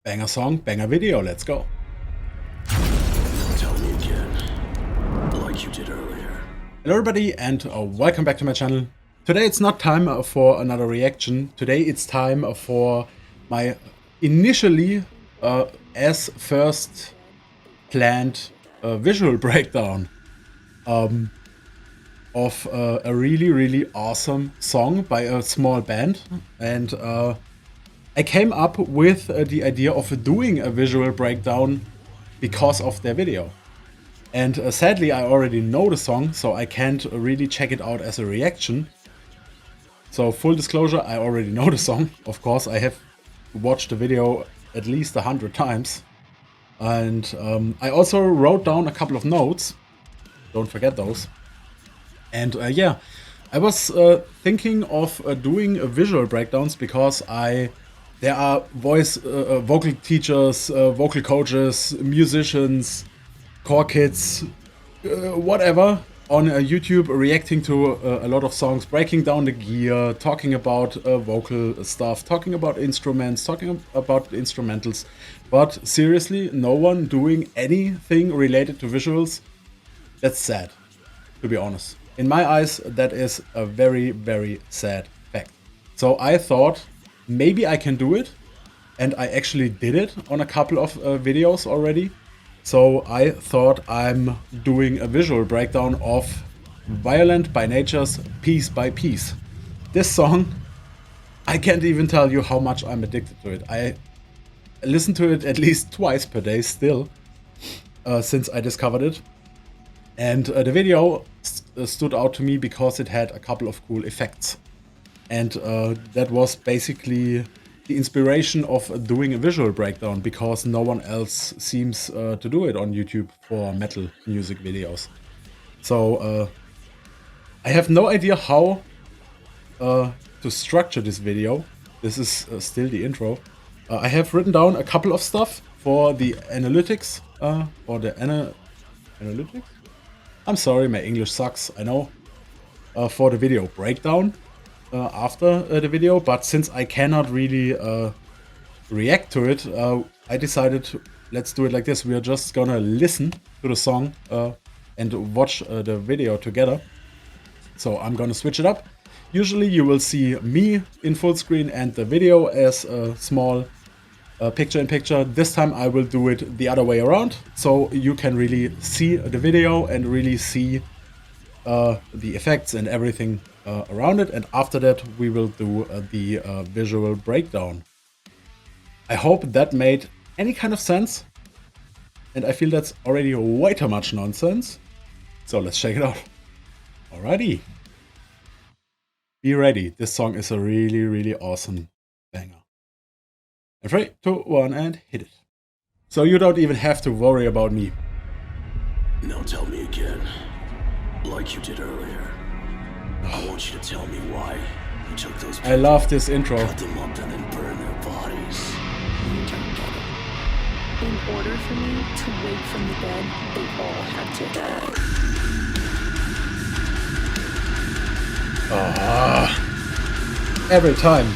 Banger song, banger video, let's go. Tell me again, like you did earlier. Hello everybody and welcome back to my channel. Today it's not time for another reaction. Today it's time for my initially as first planned visual breakdown of a really awesome song by a small band. And I came up with the idea of doing a visual breakdown because of their video. And sadly, I already know the song, so I can't really check it out as a reaction. So full disclosure, I already know the song. Of course, I have watched the video at least 100 times. And I also wrote down a couple of notes. Don't forget those. And yeah, I was thinking of doing visual breakdowns because there are vocal teachers, vocal coaches, musicians, core kids, whatever, on YouTube reacting to a lot of songs, breaking down the gear, talking about vocal stuff, talking about instruments, talking about instrumentals. But seriously, no one doing anything related to visuals. That's sad, to be honest. In my eyes, that is a very sad fact. So I thought maybe I can do it, and I actually did it on a couple of videos already. So I thought I'm doing a visual breakdown of Violent by Nature's Piece by Piece. This song, I can't even tell you how much I'm addicted to it. I listen to it at least twice per day still, since I discovered it. And the video stood out to me because it had a couple of cool effects. And that was basically the inspiration of doing a visual breakdown, because no one else seems to do it on YouTube for metal music videos. So I have no idea how to structure this video. This is still the intro. I have written down a couple of stuff for the analytics, analytics? I'm sorry, my English sucks, I know. For the video breakdown after the video, but since I cannot really react to it, I decided let's do it like this. We are just gonna listen to the song and watch the video together. So I'm gonna switch it up. Usually you will see me in full screen and the video as a small picture-in-picture. This time I will do it the other way around, so you can really see the video and really see the effects and everything around it. And after that we will do the visual breakdown. I hope that made any kind of sense, and I feel that's already way too much nonsense. So let's check it out. Alrighty. Be ready. This song is a really awesome banger. And 3, 2, 1, and hit it. So you don't even have to worry about me. Now tell me again, like you did earlier. I want you to tell me why you took those people, I love this intro. cut them up, and then burn their bodies. You don't get it. In order for me to wake from the dead, they all had to die. Every time.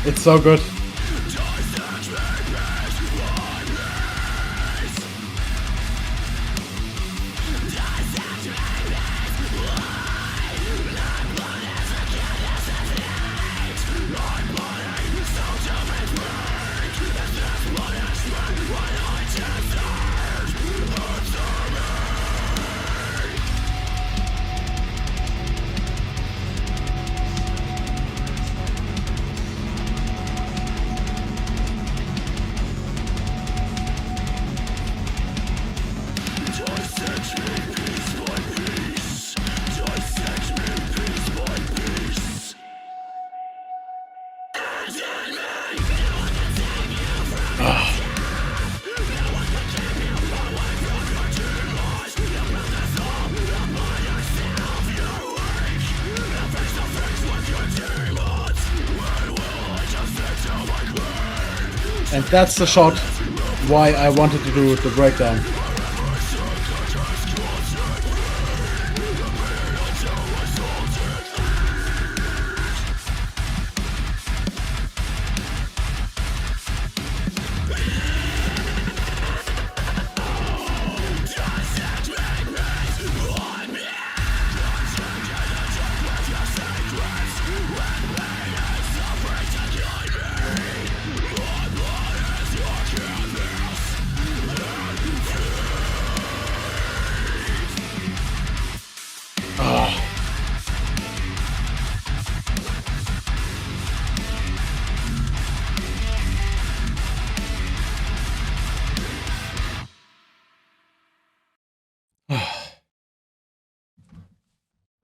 It's so good. And that's the shot why I wanted to do the breakdown.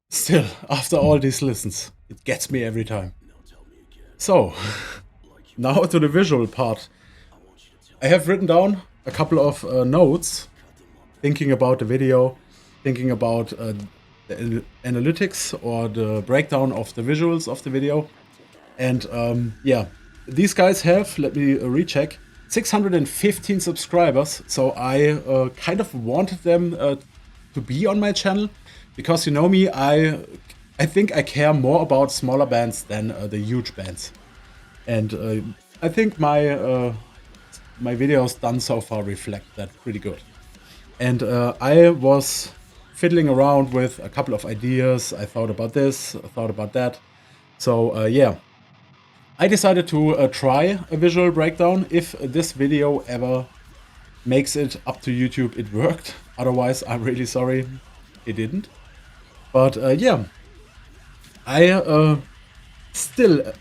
Still, after all these listens, it gets me every time. So, now to the visual part. I have written down a couple of notes, thinking about the video, thinking about the analytics or the breakdown of the visuals of the video. And yeah, these guys have, let me recheck, 615 subscribers. So I kind of wanted them to be on my channel. Because you know me, I think I care more about smaller bands than the huge bands, and I think my my videos done so far reflect that pretty good. And I was fiddling around with a couple of ideas. I thought about this, I thought about that. So yeah, I decided to try a visual breakdown. If this video ever makes it up to YouTube, it worked. Otherwise, I'm really sorry, it didn't. But yeah, I still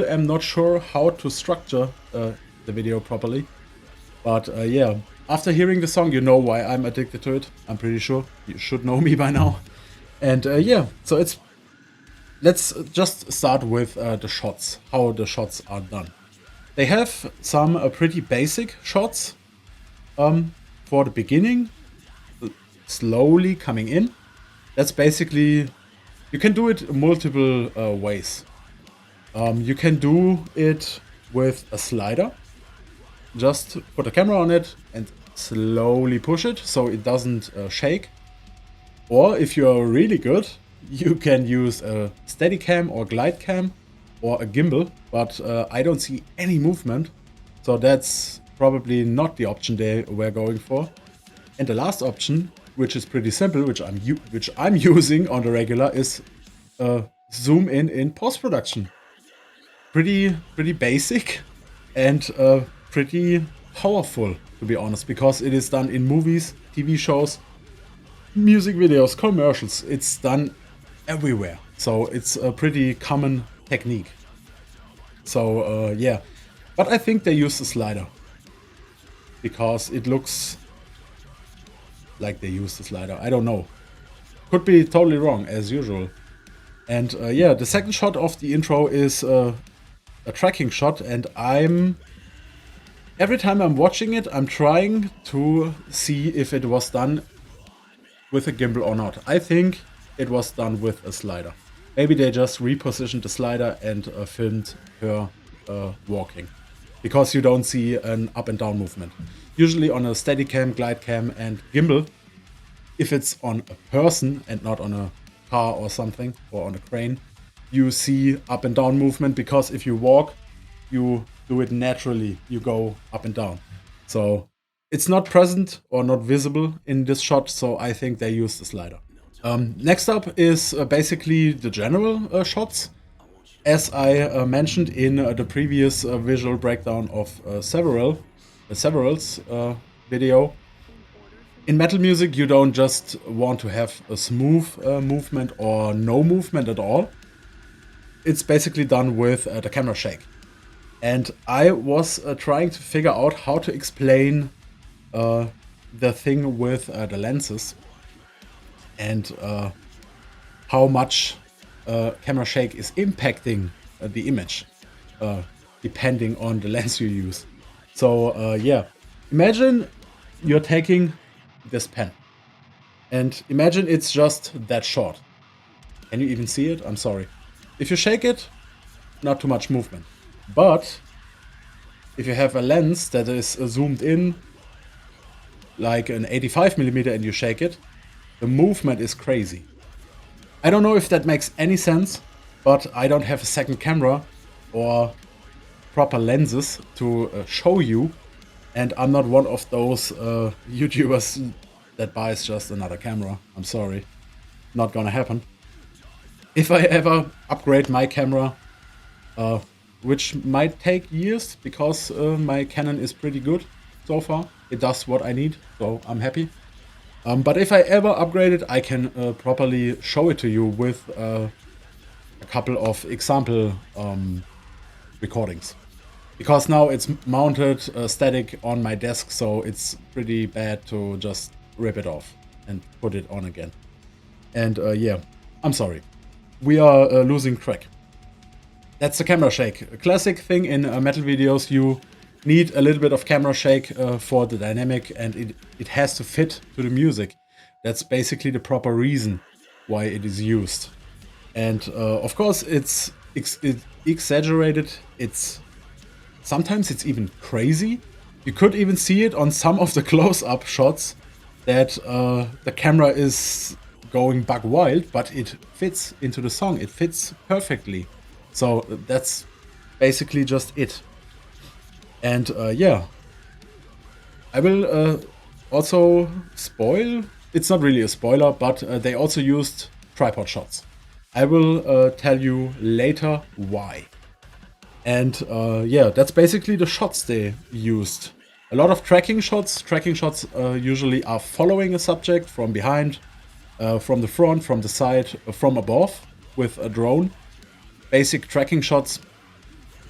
am not sure how to structure the video properly. But yeah, after hearing the song, you know why I'm addicted to it. I'm pretty sure you should know me by now. And yeah, so let's just start with the shots, how the shots are done. They have some pretty basic shots for the beginning, slowly coming in. That's basically, you can do it multiple ways. You can do it with a slider. Just put a camera on it and slowly push it so it doesn't shake. Or if you're really good, you can use a Steadicam or glide cam or a gimbal, but I don't see any movement. So that's probably not the option they were going for. And the last option, which is pretty simple, which I'm using on the regular, is zoom in post-production. Pretty basic and pretty powerful, to be honest, because it is done in movies, TV shows, music videos, commercials. It's done everywhere, so it's a pretty common technique. So yeah, but I think they use the slider because it looks like they use the slider. I don't know. Could be totally wrong, as usual. And yeah, the second shot of the intro is a tracking shot, and every time I'm watching it, I'm trying to see if it was done with a gimbal or not. I think it was done with a slider. Maybe they just repositioned the slider and filmed her walking, because you don't see an up and down movement. Usually on a Steadicam, glide cam and gimbal, if it's on a person and not on a car or something, or on a crane, you see up and down movement, because if you walk, you do it naturally, you go up and down. So it's not present or not visible in this shot, so I think they use the slider. Next up is basically the general shots. As I mentioned in the previous visual breakdown of Several's video, in metal music you don't just want to have a smooth movement or no movement at all. It's basically done with the camera shake. And I was trying to figure out how to explain the thing with the lenses and how much camera shake is impacting the image depending on the lens you use. So yeah, imagine you're taking this pen and imagine it's just that short. Can you even see it? I'm sorry. If you shake it, not too much movement. But if you have a lens that is zoomed in like an 85mm and you shake it, the movement is crazy. I don't know if that makes any sense, but I don't have a second camera or proper lenses to show you, and I'm not one of those YouTubers that buys just another camera. I'm sorry, not gonna happen. If I ever upgrade my camera, which might take years because my Canon is pretty good so far. It does what I need, so I'm happy. But if I ever upgrade it, I can properly show it to you with a couple of example recordings. Because now it's mounted static on my desk, so it's pretty bad to just rip it off and put it on again. And yeah, I'm sorry. We are losing track. That's the camera shake. A classic thing in metal videos, you need a little bit of camera shake for the dynamic, and it has to fit to the music. That's basically the proper reason why it is used. And of course, it's exaggerated. Sometimes it's even crazy. You could even see it on some of the close-up shots that the camera is going buck wild, but it fits into the song. It fits perfectly. So that's basically just it. And yeah, I will also spoil. It's not really a spoiler, but they also used tripod shots. I will tell you later why. And yeah, that's basically the shots they used. A lot of tracking shots. Tracking shots usually are following a subject from behind, from the front, from the side, from above with a drone. Basic tracking shots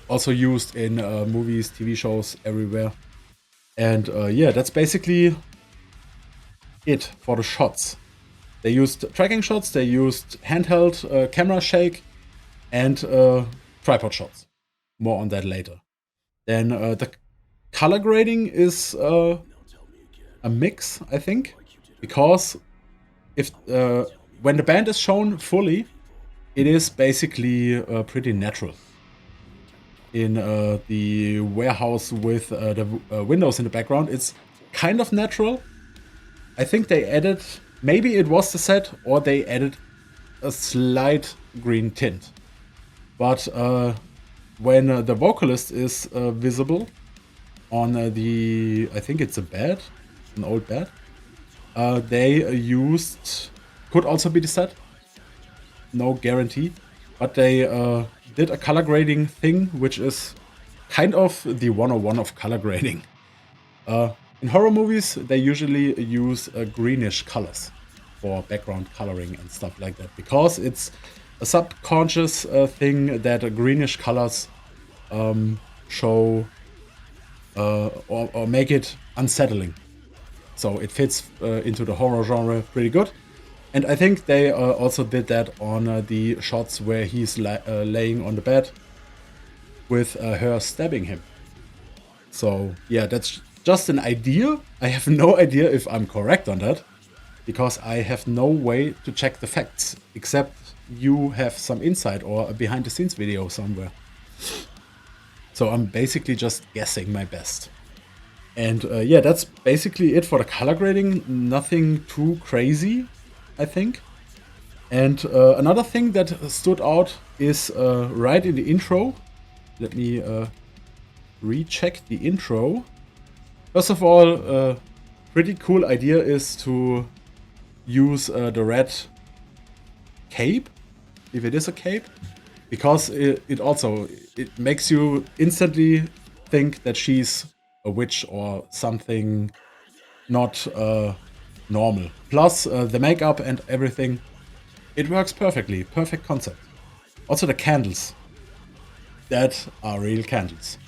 also used in movies, TV shows, everywhere. And yeah, that's basically it for the shots. They used tracking shots, they used handheld camera shake, and tripod shots. More on that later. Then the color grading is a mix, I think, because if when the band is shown fully, it is basically pretty natural. In the warehouse with the windows in the background, it's kind of natural. I think they added, maybe it was the set, or they added a slight green tint. But when the vocalist is visible on the, I think it's a bed, an old bed, they used, could also be the set, no guarantee, but they did a color grading thing, which is kind of the 101 of color grading. In horror movies, they usually use greenish colors for background coloring and stuff like that, because it's a subconscious thing that greenish colors show or make it unsettling. So it fits into the horror genre pretty good. And I think they also did that on the shots where he's laying on the bed with her stabbing him. So yeah, that's just an idea. I have no idea if I'm correct on that, because I have no way to check the facts, except you have some insight or a behind the scenes video somewhere. So I'm basically just guessing my best. And yeah, that's basically it for the color grading. Nothing too crazy, I think. And another thing that stood out is right in the intro. Let me recheck the intro. First of all, pretty cool idea is to use the red cape, if it is a cape, because it also makes you instantly think that she's a witch or something not normal. Plus the makeup and everything, it works perfectly. Perfect concept. Also the candles, that are real candles.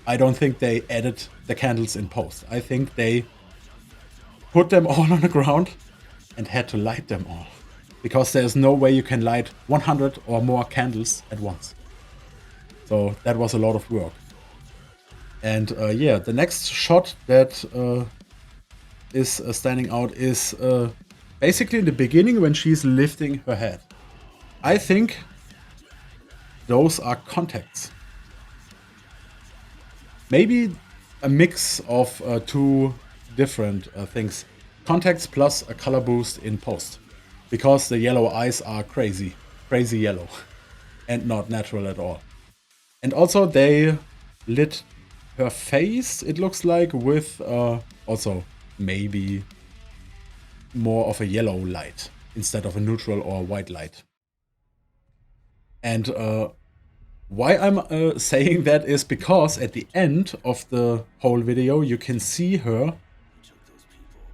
I don't think they added the candles in post. I think they put them all on the ground and had to light them all, because there's no way you can light 100 or more candles at once. So that was a lot of work. And yeah, the next shot that is standing out is basically in the beginning when she's lifting her head. I think those are contacts. maybe a mix of two different things. Contacts plus a color boost in post. Because the yellow eyes are crazy. Crazy yellow. And not natural at all. And also they lit her face, it looks like, with also maybe more of a yellow light instead of a neutral or white light. And why I'm saying that is because at the end of the whole video you can see her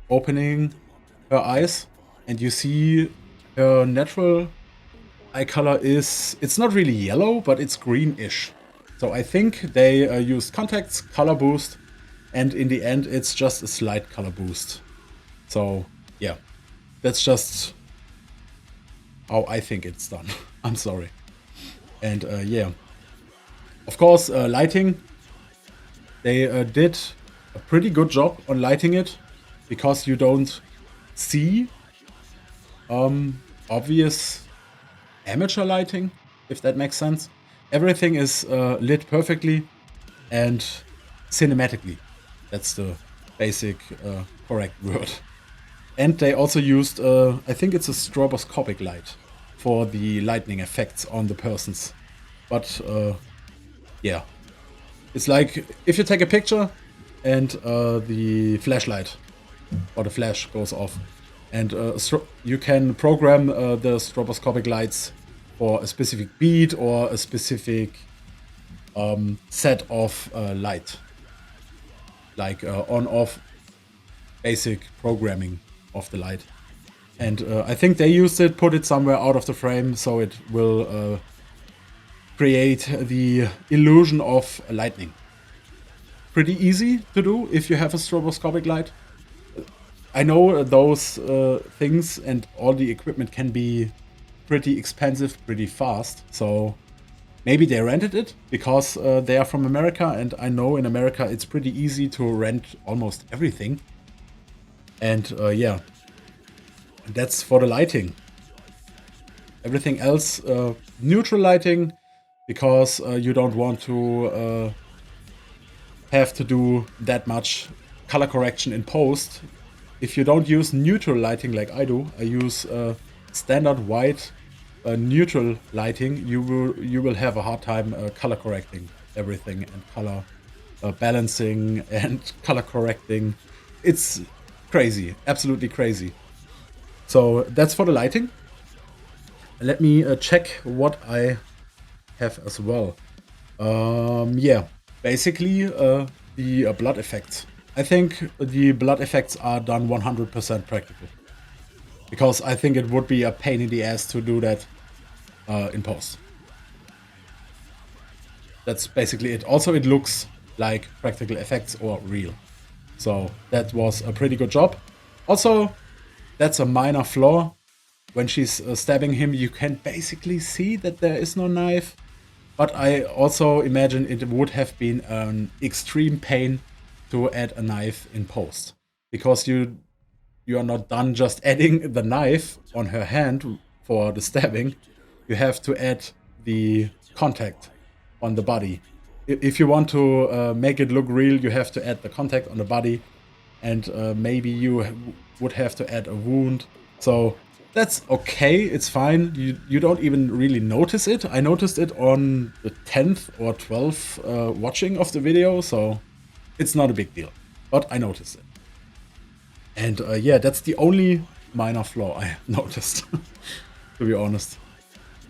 opening her eyes and you see her natural eye color is, it's not really yellow, but it's greenish. So I think they used contacts, color boost, and in the end it's just a slight color boost. So yeah, that's just how I think it's done. I'm sorry. And yeah, of course, lighting, they did a pretty good job on lighting it because you don't see obvious amateur lighting, if that makes sense. Everything is lit perfectly and cinematically. That's the basic correct word. And they also used, I think it's a stroboscopic light for the lightning effects on the persons. But yeah, it's like if you take a picture and the flashlight or the flash goes off, and you can program the stroboscopic lights for a specific beat or a specific set of light, like on-off basic programming of the light. And I think they used it, put it somewhere out of the frame, so it will create the illusion of lightning. Pretty easy to do if you have a stroboscopic light. I know those things and all the equipment can be pretty expensive, pretty fast. So maybe they rented it because they are from America, and I know in America it's pretty easy to rent almost everything. And yeah, that's for the lighting. Everything else, neutral lighting, because you don't want to have to do that much color correction in post. If you don't use neutral lighting like I do, I use standard white neutral lighting, you will have a hard time color correcting everything and color balancing and color correcting. It's crazy, absolutely crazy. So that's for the lighting. Let me check what I have as well. Yeah, basically the blood effects. I think the blood effects are done 100% practical. Because I think it would be a pain in the ass to do that in post. That's basically it. Also, it looks like practical effects or real. So that was a pretty good job. Also, that's a minor flaw. When she's stabbing him, you can basically see that there is no knife. But I also imagine it would have been an extreme pain to add a knife in post. Because you are not done just adding the knife on her hand for the stabbing. You have to add the contact on the body. If you want to make it look real, you have to add the contact on the body, and maybe you would have to add a wound. So that's okay, it's fine. You don't even really notice it. I noticed it on the 10th or 12th watching of the video, so it's not a big deal. But I noticed it. And yeah, that's the only minor flaw I noticed, to be honest.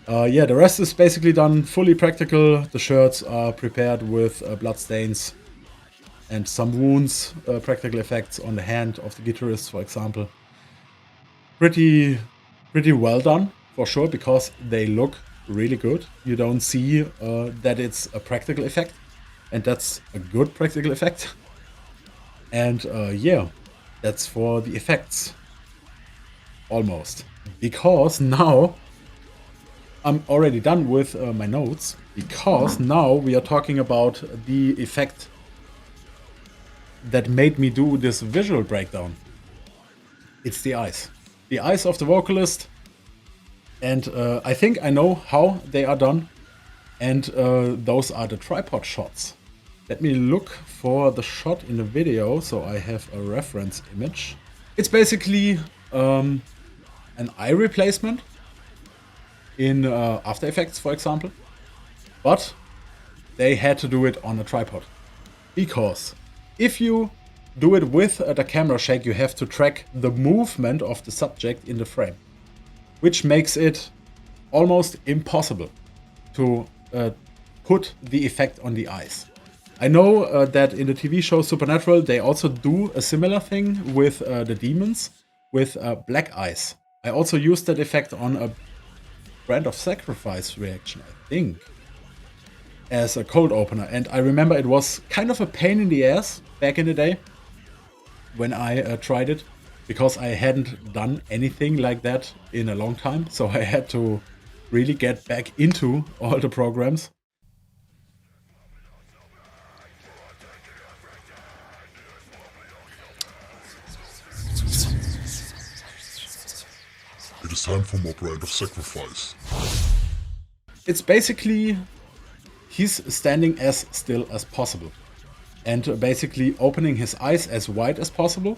Yeah, the rest is basically done fully practical. The shirts are prepared with blood stains and some wounds, practical effects on the hand of the guitarist, for example. Pretty well done, for sure, because they look really good. You don't see that it's a practical effect, and that's a good practical effect. And yeah, that's for the effects. Almost. Because now I'm already done with my notes, because now we are talking about the effect that made me do this visual breakdown. It's the eyes. The eyes of the vocalist. And I think I know how they are done. And those are the tripod shots. Let me look for the shot in the video so I have a reference image. It's basically an eye replacement in After Effects, for example. But they had to do it on a tripod. Because if you do it with the camera shake, you have to track the movement of the subject in the frame, which makes it almost impossible to put the effect on the eyes. I know that in the TV show Supernatural, they also do a similar thing with the demons, with black eyes. I also used that effect on a Brand of Sacrifice reaction, I think, as a cold opener. And I remember it was kind of a pain in the ass back in the day when I tried it, because I hadn't done anything like that in a long time. So I had to really get back into all the programs. It is time for more Brand of Sacrifice. It's basically he's standing as still as possible and basically opening his eyes as wide as possible.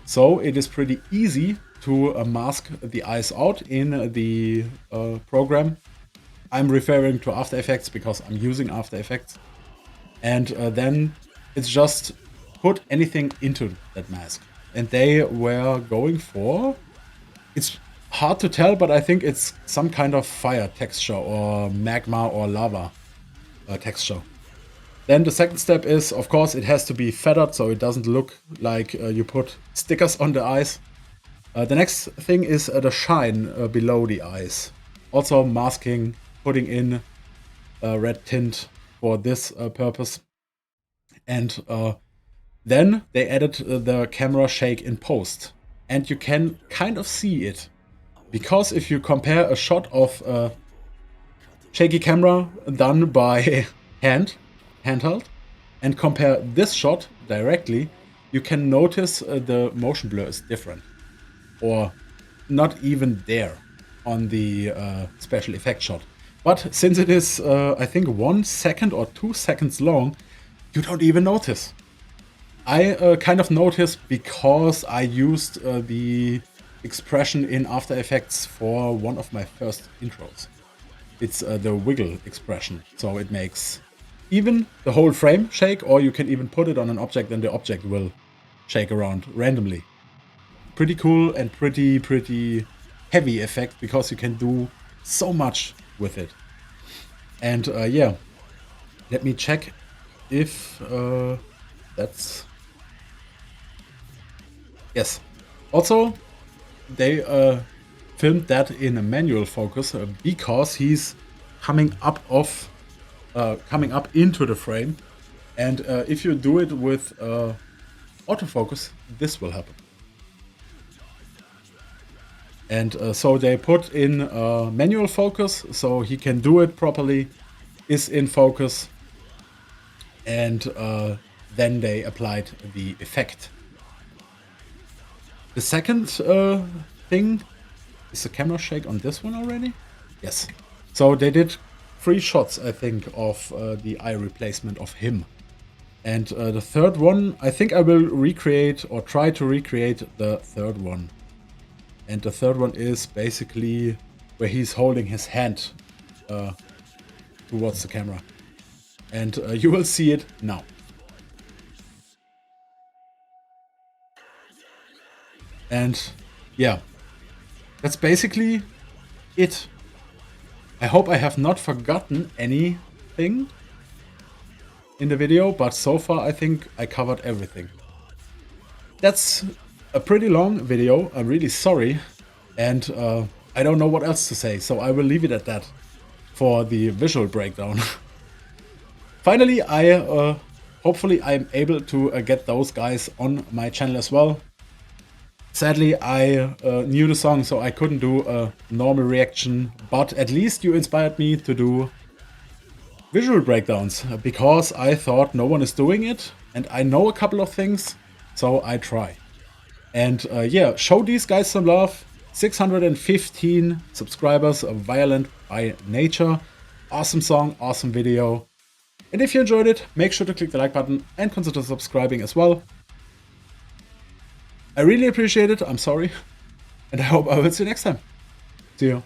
So it is pretty easy to mask the eyes out in the program. I'm referring to After Effects because I'm using After Effects. And then it's just put anything into that mask. And they were going for... It's hard to tell, but I think it's some kind of fire texture or magma or lava texture. Then the second step is, of course, it has to be feathered so it doesn't look like you put stickers on the eyes. The next thing is the shine below the eyes. Also masking, putting in red tint for this purpose. And then they added the camera shake in post. And you can kind of see it. Because if you compare a shot of a shaky camera done by handheld, and compare this shot directly, you can notice the motion blur is different. Or not even there on the special effect shot. But since it is, I think, 1 second or 2 seconds long, you don't even notice. I kind of noticed because I used the expression in After Effects for one of my first intros. It's the wiggle expression, so it makes even the whole frame shake, or you can even put it on an object and the object will shake around randomly. Pretty cool and pretty heavy effect because you can do so much with it. And yeah, let me check if that's... Yes. Also, they filmed that in a manual focus because he's coming up into the frame, and if you do it with autofocus, this will happen. And so they put in manual focus so he can do it properly, is in focus, and then they applied the effect. The second thing, is the camera shake on this one already? Yes. So they did 3 shots, I think, of the eye replacement of him. And the third one, I think I will recreate or try to recreate the third one. And the third one is basically where he's holding his hand towards the camera. And you will see it now. And yeah, that's basically it. I hope I have not forgotten anything in the video, but so far I think I covered everything. That's a pretty long video, I'm really sorry, and I don't know what else to say, so I will leave it at that for the visual breakdown. Finally, hopefully I'm able to get those guys on my channel as well. Sadly, I knew the song, so I couldn't do a normal reaction, but at least you inspired me to do visual breakdowns, because I thought no one is doing it, and I know a couple of things, so I try. And yeah, show these guys some love. 615 subscribers of Violent by Nature. Awesome song, awesome video. And if you enjoyed it, make sure to click the like button and consider subscribing as well. I really appreciate it, I'm sorry. And I hope I will see you next time. See you.